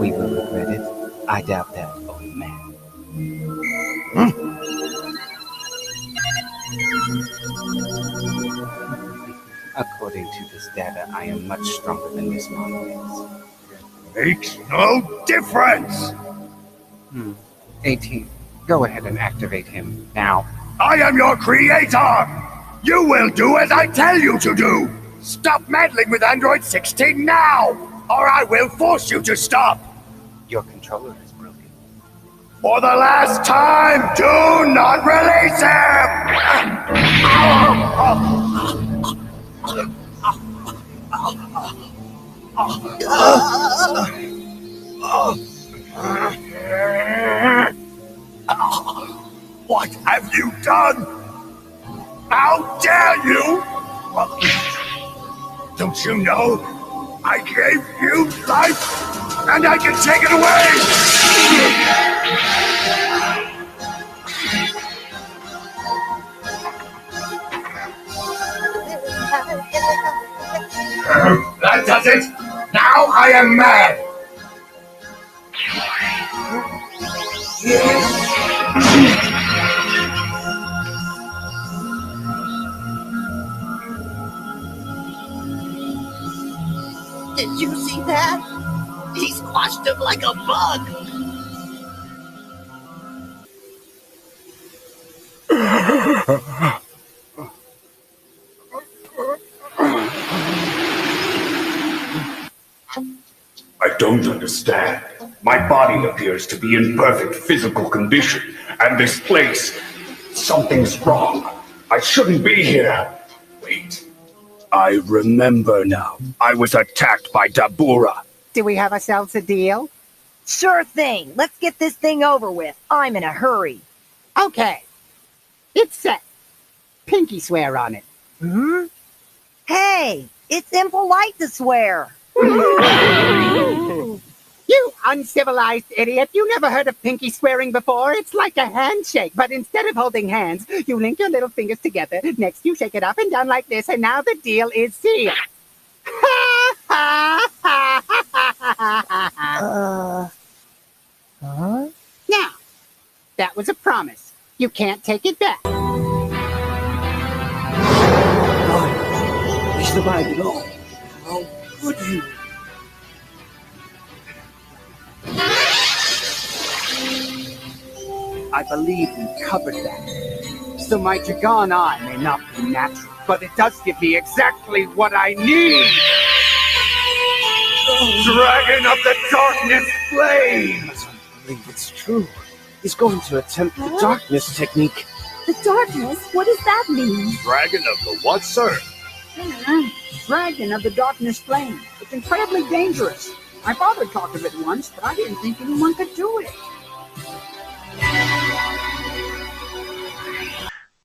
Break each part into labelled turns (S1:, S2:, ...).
S1: We will regret it. I doubt that, old man. According to this data, I am much stronger than this monk is.
S2: Makes no difference!
S1: 18. Go ahead and activate him now.
S2: I am your creator! You will do as I tell you to do! Stop meddling with Android 16 now! Or I will force you to stop!
S1: Your controller is broken.
S2: For the last time, do not release him! What have you done? How dare you? Don't you know I gave you life and I can take it away? That does it. Now I am mad.
S3: Did you see that? He squashed him like a bug.
S2: I don't understand. My body appears to be in perfect physical condition, and this place, something's wrong. I shouldn't be here. Wait. I remember now. I was attacked by Dabura.
S4: Do we have ourselves a deal?
S5: Sure thing. Let's get this thing over with. I'm in a hurry.
S4: Okay. It's set. Pinky swear on it.
S5: Hey, it's impolite to swear.
S4: You uncivilized idiot. You never heard of pinky swearing before? It's like a handshake, but instead of holding hands, you link your little fingers together. Next, you shake it up and down like this, and now the deal is sealed. Now, that was a promise. You can't take it back.
S6: We survived it all. How could you?
S4: I believe we covered that. So my Dragon Eye may not be natural, but it does give me exactly what I need! Dragon of the Darkness Flame!
S6: I believe it's true. He's going to attempt the darkness technique.
S7: The darkness? What does that mean?
S2: Dragon of the what, sir?
S4: Dragon of the Darkness Flame. It's incredibly dangerous. My father talked of it once, but I didn't think anyone could do it.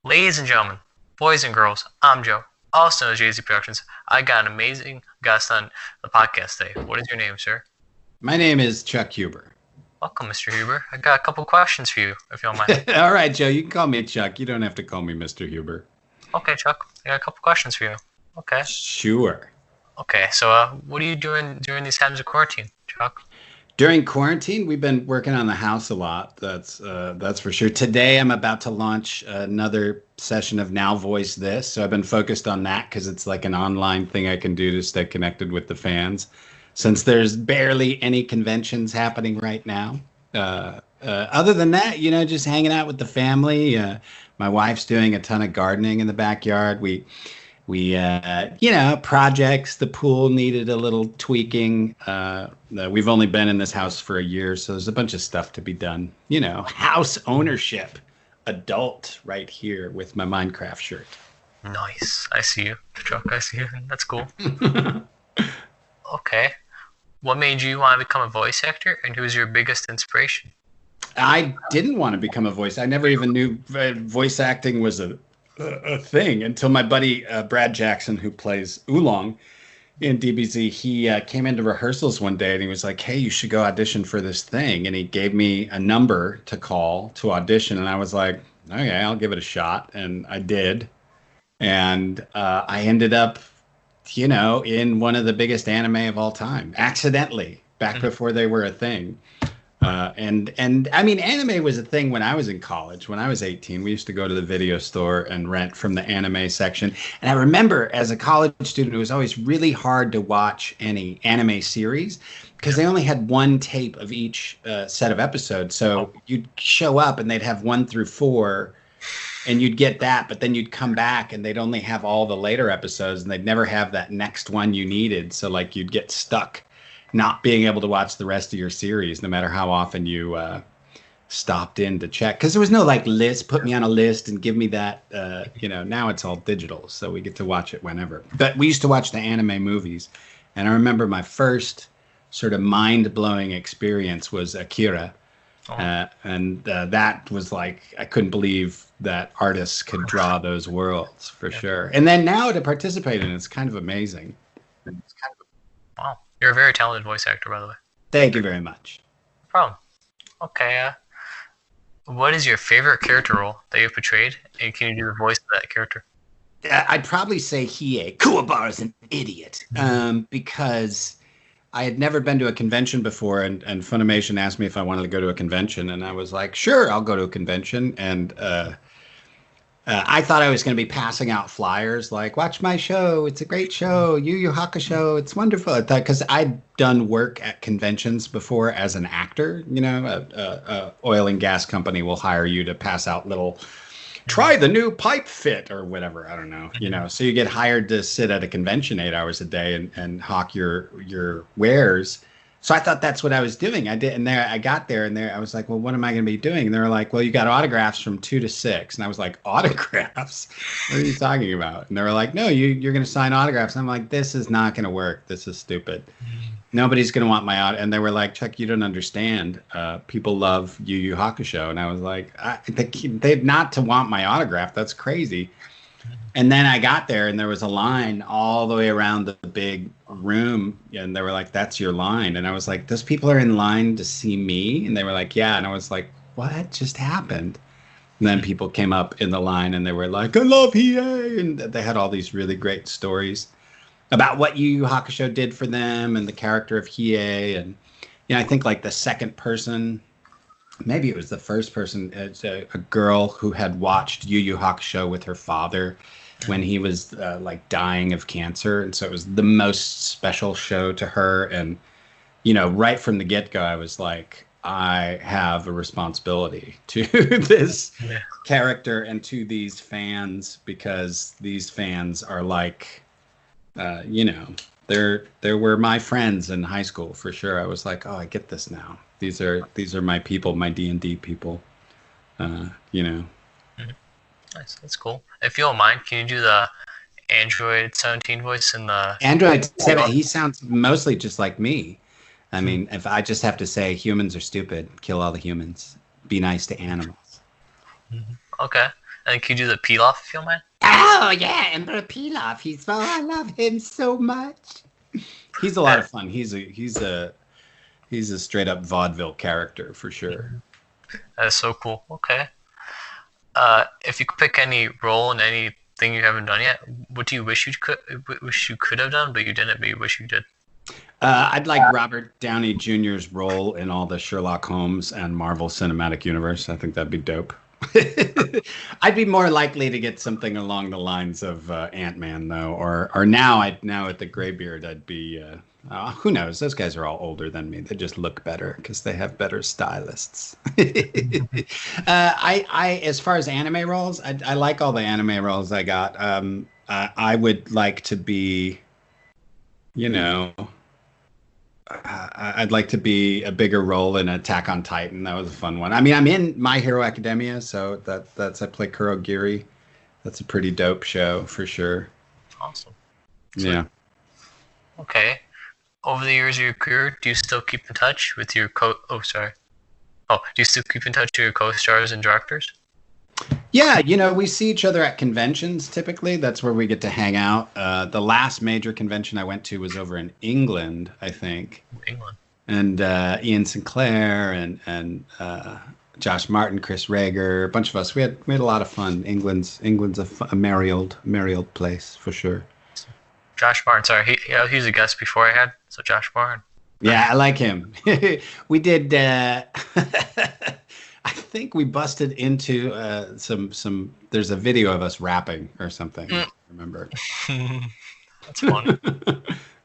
S8: Ladies and gentlemen, boys and girls, I'm Joe, also known as JZ Productions. I got an amazing guest on the podcast today. What is your name, sir?
S9: My name is Chuck Huber.
S8: Welcome, Mr. Huber. I got a couple questions for you, if you don't mind.
S9: All right, Joe, you can call me Chuck. You don't have to call me Mr. Huber.
S8: Okay, Chuck. I got a couple questions for you. Okay.
S9: Sure.
S8: Okay, so what are you doing during these times of quarantine, Chuck?
S9: During quarantine, we've been working on the house a lot. That's for sure. Today, I'm about to launch another session of Now Voice This. So I've been focused on that because it's like an online thing I can do to stay connected with the fans. Since there's barely any conventions happening right now. Other than that, you know, just hanging out with the family. My wife's doing a ton of gardening in the backyard. We you know, projects. The pool needed a little tweaking. We've only been in this house for a year, so there's a bunch of stuff to be done. You know, house ownership, adult right here with my Minecraft shirt.
S8: Nice. I see you, Chuck. I see you. That's cool. Okay. What made you want to become a voice actor, and who's your biggest inspiration?
S9: I didn't want to become a voice. I never even knew voice acting was a thing until my buddy Brad Jackson, who plays Oolong in DBZ, he came into rehearsals one day and he was like, "Hey, you should go audition for this thing." And he gave me a number to call to audition, and I was like, "Okay, I'll give it a shot." And I did, and I ended up, you know, in one of the biggest anime of all time, accidentally. back before they were a thing. And I mean, anime was a thing when I was in college. When I was 18, we used to go to the video store and rent from the anime section. And I remember as a college student, it was always really hard to watch any anime series because they only had one tape of each set of episodes. So you'd show up and they'd have 1 through 4 and you'd get that, but then you'd come back and they'd only have all the later episodes and they'd never have that next one you needed. So like you'd get stuck not being able to watch the rest of your series, no matter how often you stopped in to check. Because there was no like list, put me on a list and give me that. Now it's all digital, so we get to watch it whenever. But we used to watch the anime movies. And I remember my first sort of mind-blowing experience was Akira. That was like, I couldn't believe that artists could draw those worlds, for sure. And then now to participate in it's kind of amazing.
S8: Wow. You're a very talented voice actor, by the way.
S9: Thank you very much.
S8: No problem. Okay. What is your favorite character role that you've portrayed? And can you do the voice of that character?
S9: I'd probably say Hiei. Kuwabara's an idiot. Because I had never been to a convention before, and Funimation asked me if I wanted to go to a convention, and I was like, sure, I'll go to a convention. And I thought I was going to be passing out flyers like, watch my show. It's a great show. Yu Yu Hakusho. It's wonderful. Because I'd done work at conventions before as an actor. You know, a oil and gas company will hire you to pass out little, try the new pipe fit or whatever. I don't know. You know, so you get hired to sit at a convention 8 hours a day and hawk your wares. So I thought that's what I was doing. I did, and I got there, and I was like, "Well, what am I going to be doing?" And they were like, "Well, you got autographs from 2 to 6." And I was like, "Autographs? What are you talking about?" And they were like, "No, you're going to sign autographs." And I'm like, "This is not going to work. This is stupid. Nobody's going to want my And they were like, "Chuck, you don't understand. People love Yu Yu Hakusho." And I was like, "They not to want my autograph? That's crazy." And then I got there, and there was a line all the way around the big room, and they were like, "That's your line." And I was like, "Those people are in line to see me?" And they were like, "Yeah." And I was like, "What just happened?" And then people came up in the line, and they were like, "I love Hiei," and they had all these really great stories about what Yu Yu Hakusho did for them and the character of Hiei. And I think like the second person, maybe it was the first person, it's a girl who had watched Yu Yu Hakusho with her father when he was like dying of cancer. And so it was the most special show to her. And, right from the get-go, I was like, I have a responsibility to this character and to these fans, because these fans are like, they were my friends in high school for sure. I was like, oh, I get this now. These are my people, my D&D people.
S8: Nice, that's cool. If you don't mind, can you do the Android 17 voice in the
S9: Android 7? He sounds mostly just like me. I mean, if I just have to say humans are stupid, kill all the humans, be nice to animals.
S8: Okay. And can you do the Pilaf if you don't mind?
S9: Oh yeah, Emperor Pilaf. I love him so much. He's a lot of fun. He's a straight up vaudeville character for sure.
S8: That's so cool. Okay. If you could pick any role in anything you haven't done yet, what do you wish you could have done, but you didn't, but you wish you did?
S9: I'd like Robert Downey Jr.'s role in all the Sherlock Holmes and Marvel Cinematic Universe. I think that'd be dope. I'd be more likely to get something along the lines of Ant-Man, though, or now at the Graybeard, I'd be. Who knows? Those guys are all older than me. They just look better because they have better stylists. I as far as anime roles, I like all the anime roles I got. I would like to be, I'd like to be a bigger role in Attack on Titan. That was a fun one. I mean, I'm in My Hero Academia, so that's I play Kurogiri. That's a pretty dope show for sure.
S8: Awesome.
S9: Sweet. Yeah.
S8: Okay. Over the years of your career, do you still keep in touch with your do you still keep in touch with your co-stars and directors?
S9: Yeah, we see each other at conventions typically. That's where we get to hang out. The last major convention I went to was over in England, I think.
S8: England.
S9: And Ian Sinclair and Josh Martin, Chris Rager, a bunch of us. We had a lot of fun. England's a merry old place for sure.
S8: Josh Martin, sorry, he was a guest before I had. So Josh Martin.
S9: Yeah, I like him. We did. I think we busted into some. There's a video of us rapping or something. I remember.
S8: That's funny.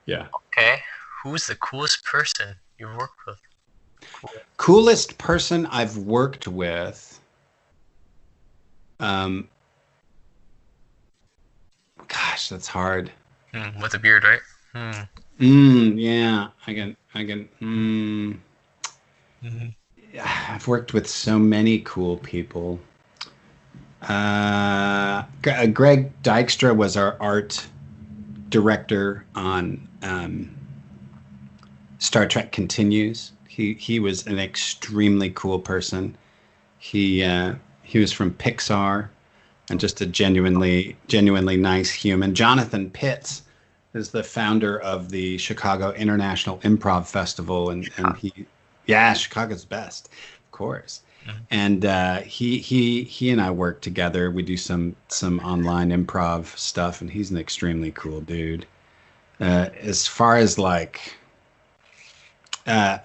S9: Yeah.
S8: Okay. Who's the coolest person you've worked with?
S9: Coolest person I've worked with. Gosh, that's hard.
S8: With a beard, right?
S9: Yeah, I can. I've worked with so many cool people. Greg Dykstra was our art director on Star Trek Continues. He was an extremely cool person. He was from Pixar and just a genuinely nice human. Jonathan Pitts is the founder of the Chicago International Improv Festival, and Chicago's best, of course. And he and I work together. We do some online improv stuff, and he's an extremely cool dude. As far as like, I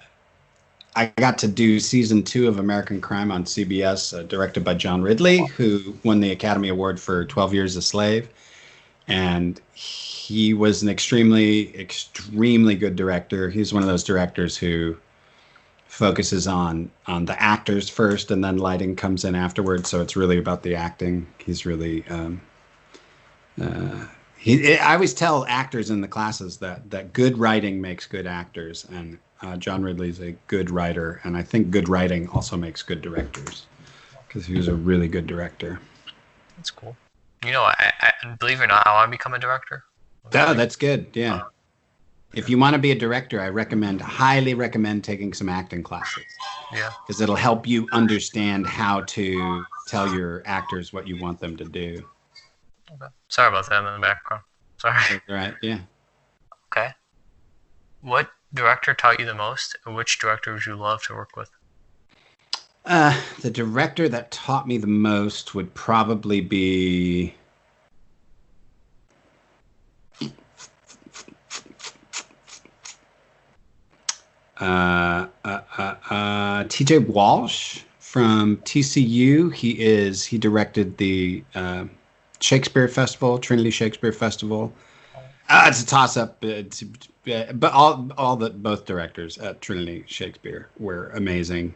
S9: got to do season 2 of American Crime on CBS, directed by John Ridley, who won the Academy Award for 12 Years a Slave, and he was an extremely good director. He's one of those directors who focuses on the actors first, and then lighting comes in afterwards. So it's really about the acting. He's really I always tell actors in the classes that good writing makes good actors, and John Ridley's a good writer, and I think good writing also makes good directors, because he was a really good director.
S8: That's cool. You know, I believe it or not, I want to become a director.
S9: Oh, that's good. Yeah. If you want to be a director, I highly recommend taking some acting classes.
S8: Yeah.
S9: Because it'll help you understand how to tell your actors what you want them to do.
S8: Okay. Sorry about that in the background. Sorry.
S9: That's right. Yeah.
S8: Okay. What director taught you the most, and which director would you love to work with?
S9: The director that taught me the most would probably be TJ Walsh from TCU. He directed the Shakespeare Festival, Trinity Shakespeare Festival. It's a toss-up, but both directors at Trinity Shakespeare were amazing.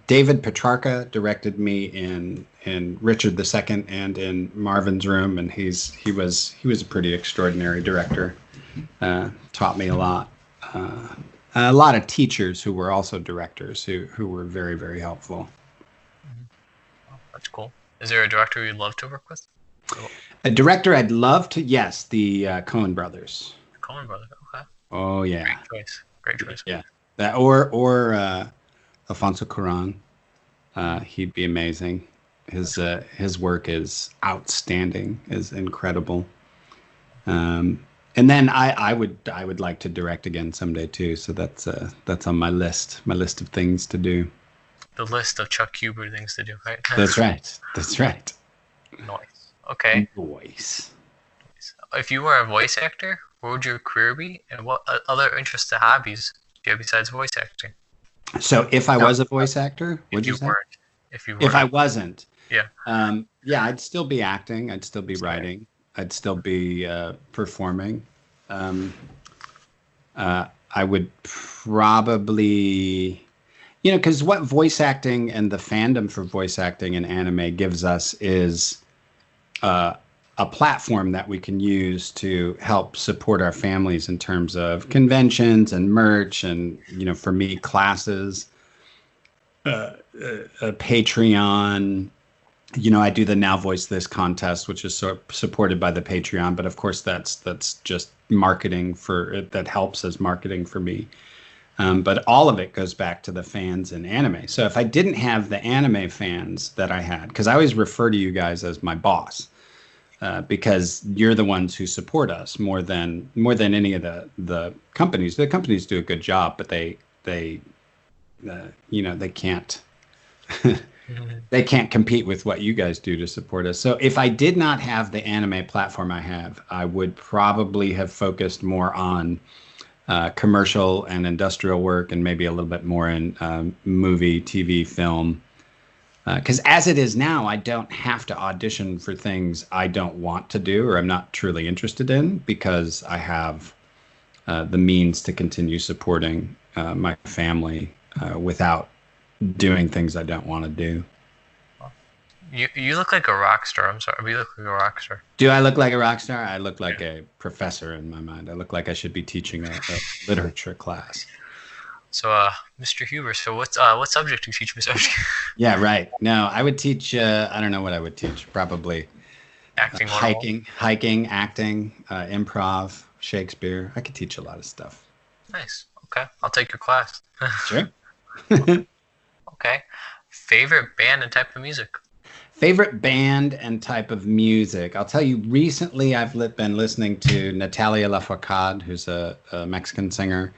S9: David Petrarca directed me in Richard II and in Marvin's Room, and he was a pretty extraordinary director. Taught me a lot. A lot of teachers who were also directors who were very, very helpful.
S8: That's cool. Is there a director you'd love to work with?
S9: A director I'd love to, yes, the Coen brothers.
S8: Coen brothers, okay.
S9: Oh yeah.
S8: Great choice.
S9: Yeah. That or Alfonso Cuarón. He'd be amazing. His work is outstanding, is incredible. And then I would like to direct again someday too. So that's on my list of things to do.
S8: The list of Chuck Huber things to do, right?
S9: That's right.
S8: Nice. Okay.
S9: Voice.
S8: If you were a voice actor, what would your career be, and what other interests and hobbies do you have besides voice acting?
S9: So if I was a voice actor, would you say?
S8: If you weren't.
S9: If I wasn't.
S8: Yeah.
S9: Yeah, I'd still be acting. I'd still be writing. I'd still be performing. I would probably, because what voice acting and the fandom for voice acting in anime gives us is a platform that we can use to help support our families in terms of conventions and merch and, for me, classes, Patreon. I do the Now Voice This contest, which is supported by the Patreon, but of course that's just marketing that helps as marketing for me. But all of it goes back to the fans in anime. So if I didn't have the anime fans that I had, because I always refer to you guys as my boss, because you're the ones who support us more than any of the companies. The companies do a good job, but they can't. they can't compete with what you guys do to support us. So if I did not have the anime platform I have, I would probably have focused more on commercial and industrial work, and maybe a little bit more in movie, TV, film. Because as it is now, I don't have to audition for things I don't want to do or I'm not truly interested in, because I have the means to continue supporting my family without doing things I don't want to do.
S8: You look like a rock star. I'm sorry, but you look like a rock star.
S9: Do I look like a rock star? I look like a professor in my mind. I look like I should be teaching a literature class.
S8: So, Mr. Huber, so what subject do you teach, Mr.
S9: Yeah, right. No, I would teach, I don't know what I would teach. Probably
S8: acting,
S9: hiking, acting, improv, Shakespeare. I could teach a lot of stuff.
S8: Nice. Okay, I'll take your class.
S9: Sure.
S8: Okay. Favorite band and type of music?
S9: Favorite band and type of music. I'll tell you, recently I've been listening to Natalia Lafourcade, who's a Mexican singer,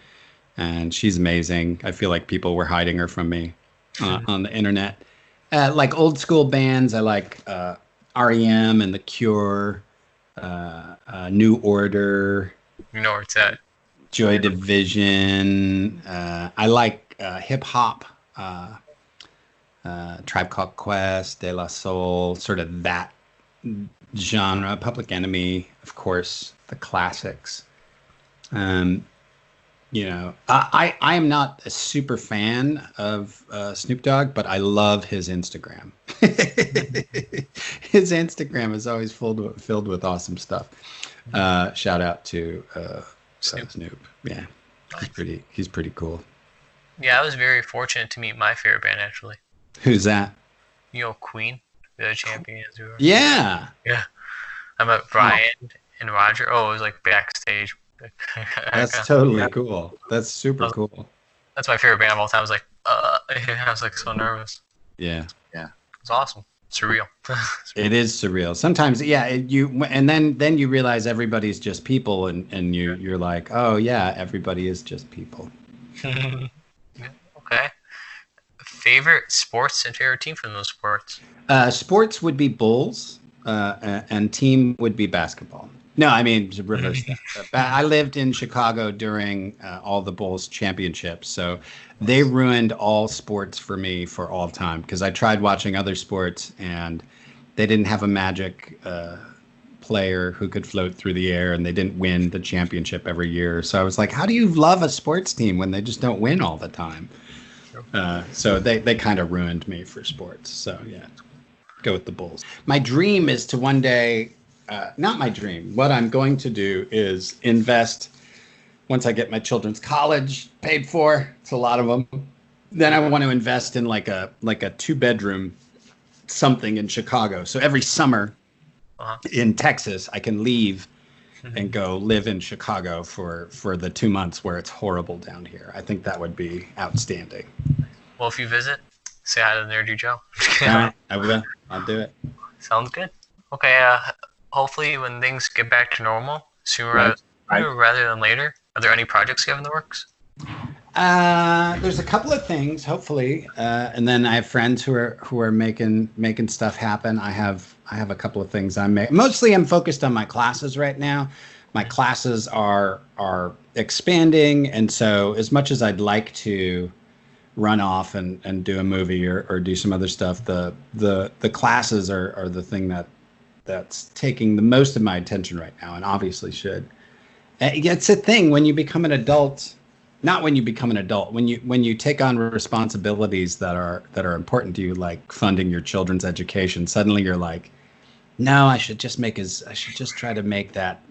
S9: and she's amazing. I feel like people were hiding her from me on the internet. Like old school bands, I like REM and The Cure, New Order.
S8: You know where it's at.
S9: Joy Division. I like hip hop. Tribe Called Quest, De La Soul, sort of that genre. Public Enemy, of course, the classics. You know, I am not a super fan of Snoop Dogg, but I love his Instagram. His Instagram is always filled with awesome stuff. Shout out to Snoop. Yeah, he's pretty cool.
S8: Yeah, I was very fortunate to meet my favorite band, actually.
S9: Who's that?
S8: You know, Queen, the champions.
S9: Yeah.
S8: Yeah. I met Brian and Roger. Oh, it was like backstage.
S9: That's totally cool. That's super cool.
S8: That's my favorite band of all time. I was like, I was like so nervous.
S9: Yeah.
S8: It's awesome. Surreal.
S9: It is surreal. Sometimes, yeah. And then you realize everybody's just people, and you're like, oh yeah, everybody is just people.
S8: Okay. Favorite sports and favorite team from those sports?
S9: Sports would be Bulls, and team would be basketball. No, I mean, to reverse that. I lived in Chicago during all the Bulls championships, so they ruined all sports for me for all time, because I tried watching other sports, and they didn't have a magic player who could float through the air, and they didn't win the championship every year. So I was like, how do you love a sports team when they just don't win all the time? So they kind of ruined me for sports. So yeah, go with the Bulls. My dream is to one day, not my dream, what I'm going to do is invest, once I get my children's college paid for, it's a lot of them, then I want to invest in like a 2-bedroom something in Chicago. So every summer in Texas, I can leave and go live in Chicago for the 2 months where it's horrible down here. I think that would be outstanding.
S8: Well, if you visit, say hi to Nerdy Joe.
S9: All right, I will. I'll do it.
S8: Sounds good. Okay, hopefully when things get back to normal, sooner rather than later, are there any projects you have in the works?
S9: There's a couple of things, hopefully, and then I have friends who are making stuff happen. I have a couple of things I'm making. Mostly, I'm focused on my classes right now. My classes are expanding, and so as much as I'd like to run off and do a movie or do some other stuff, the classes are the thing that's taking the most of my attention right now, and obviously should. It's a thing when you become an adult. Not when you become an adult, when you take on responsibilities that are important to you, like funding your children's education, suddenly you're like, no, I should just try to make that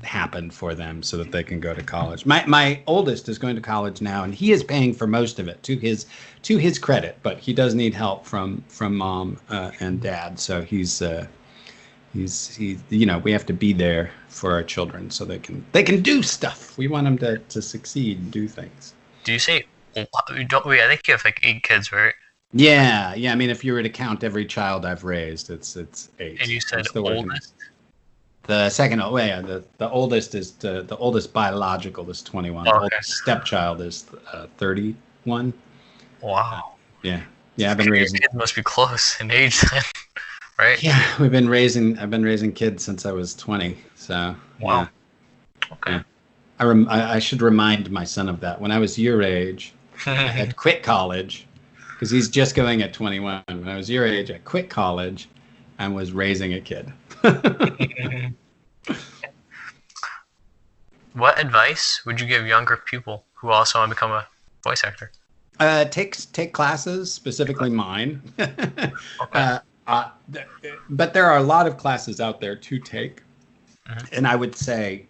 S9: happen for them so that they can go to college. My oldest is going to college now, and he is paying for most of it to his credit, but he does need help from mom and dad. So he's we have to be there for our children so they can do stuff. We want them to succeed and do things.
S8: Do you say I think you have like 8 kids, right?
S9: Yeah. I mean, if you were to count every child I've raised, it's 8.
S8: And you said oldest.
S9: The second, the oldest is the oldest biological is 21.
S8: Oh, okay.
S9: The oldest stepchild is 31.
S8: Wow.
S9: Yeah. Yeah, I've been raising.
S8: Your kids must be close in age then, right?
S9: Yeah, I've been raising kids since I was 20. So
S8: Wow.
S9: Yeah.
S8: Okay.
S9: Yeah. I should remind my son of that. When I was your age, I had quit college because he's just going at 21. When I was your age, I quit college and was raising a kid.
S8: What advice would you give younger people who also want to become a voice actor?
S9: Take classes, specifically mine.
S8: Okay.
S9: But there are a lot of classes out there to take, and I would say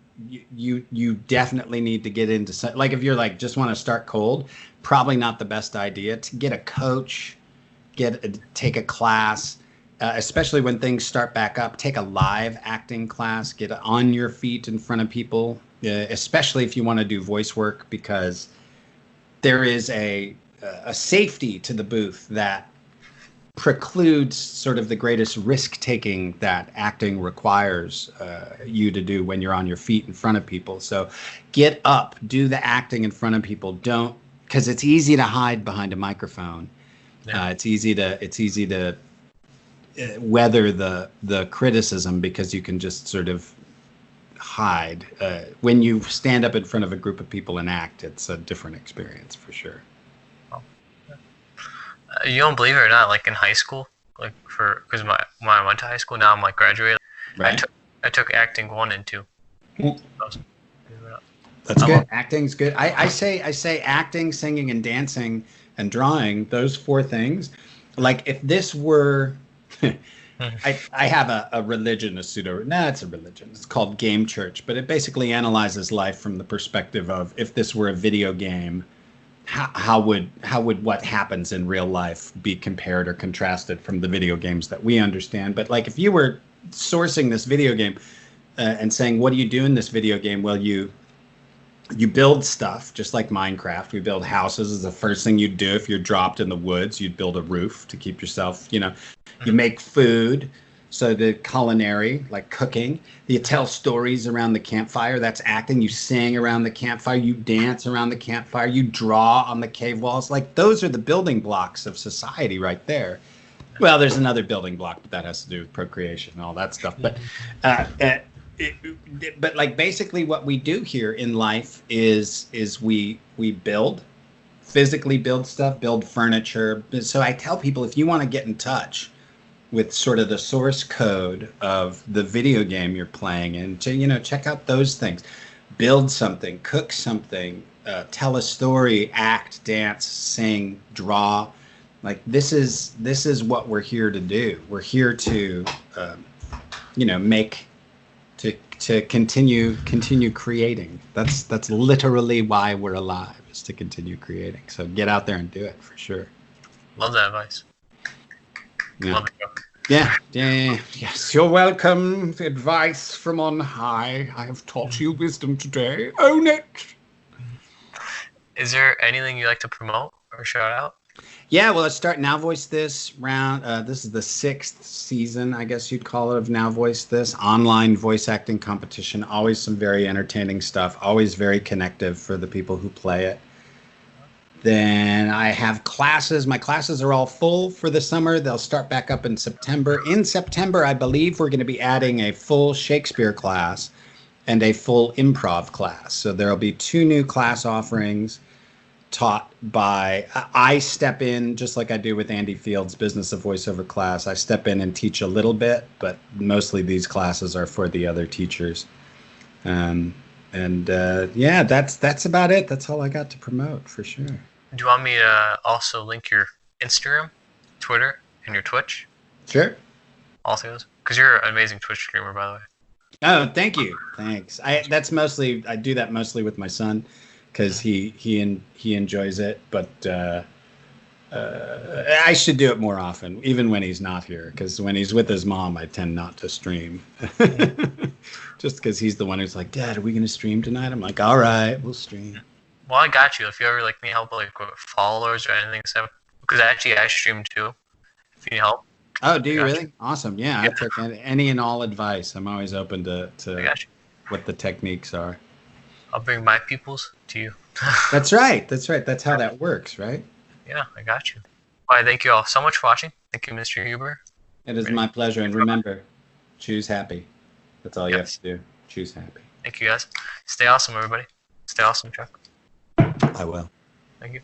S9: you definitely need to get into like if you're like just want to start cold, probably not the best idea to get a coach, take a class, especially when things start back up. Take a live acting class, get on your feet in front of people, especially if you want to do voice work, because there is a safety to the booth that precludes sort of the greatest risk-taking that acting requires you to do when you're on your feet in front of people. So get up, do the acting in front of people. Don't, because it's easy to hide behind a microphone.
S8: Yeah.
S9: It's easy to weather the criticism because you can just sort of hide. When you stand up in front of a group of people and act, it's a different experience for sure.
S8: You don't believe it or not, like in high school, like because when I went to high school, now I'm like graduated.
S9: Right.
S8: I took acting 1 and 2.
S9: That's good. Acting's good. I say acting, singing, and dancing and drawing. Those 4 things. Like if this were, I have a religion, it's a religion. It's called Game Church, but it basically analyzes life from the perspective of if this were a video game. How would what happens in real life be compared or contrasted from the video games that we understand? But like if you were sourcing this video game and saying, what do you do in this video game? Well, you build stuff, just like Minecraft. We build houses is the first thing you'd do if you're dropped in the woods. You'd build a roof to keep yourself, you make food. So the culinary, like cooking, you tell stories around the campfire. That's acting. You sing around the campfire. You dance around the campfire. You draw on the cave walls. Like those are the building blocks of society right there. Well, there's another building block, but that has to do with procreation and all that stuff. But but like basically what we do here in life is we build, physically build stuff, build furniture. So I tell people, if you want to get in touch with sort of the source code of the video game you're playing and to, check out those things, build something, cook something, tell a story, act, dance, sing, draw. Like this is what we're here to do. We're here to, to continue creating. That's literally why we're alive, is to continue creating. So get out there and do it for sure.
S8: Love that advice.
S9: Yeah.
S8: Love it.
S9: Yeah. Yes, you're welcome. Advice from on high. I have taught you wisdom today. Own it.
S8: Is there anything you like to promote or shout out?
S9: Yeah, well, let's start Now Voice This round. This is the 6th season, I guess you'd call it, of Now Voice This. Online voice acting competition. Always some very entertaining stuff. Always very connective for the people who play it. Then I have classes. My classes are all full for the summer. They'll start back up in September. In September, I believe we're going to be adding a full Shakespeare class and a full improv class. So there'll be 2 new class offerings taught by, I step in, just like I do with Andy Field's Business of Voiceover class. I step in and teach a little bit, but mostly these classes are for the other teachers. Yeah, that's about it. That's all I got to promote for sure.
S8: Do you want me to also link your Instagram, Twitter, and your Twitch?
S9: Sure.
S8: All those? Because you're an amazing Twitch streamer, by the way.
S9: Oh, thank you. Thanks. I do that mostly with my son because he enjoys it, but I should do it more often, even when he's not here, because when he's with his mom, I tend not to stream. Just because he's the one who's like, Dad, are we going to stream tonight? I'm like, all right, we'll stream.
S8: Well, I got you. If you ever need help with followers or anything, because actually I stream too. If you need help.
S9: Oh, do you really? Awesome. Yeah, I take any and all advice. I'm always open to what the techniques are.
S8: I'll bring my peoples to you.
S9: That's right. That's how that works, right?
S8: Yeah, I got you. Well, thank you all so much for watching. Thank you, Mr. Huber.
S9: It is my pleasure. And remember, choose happy. That's all you have to do. Choose happy.
S8: Thank you, guys. Stay awesome, everybody. Stay awesome, Chuck.
S9: I will.
S8: Thank you.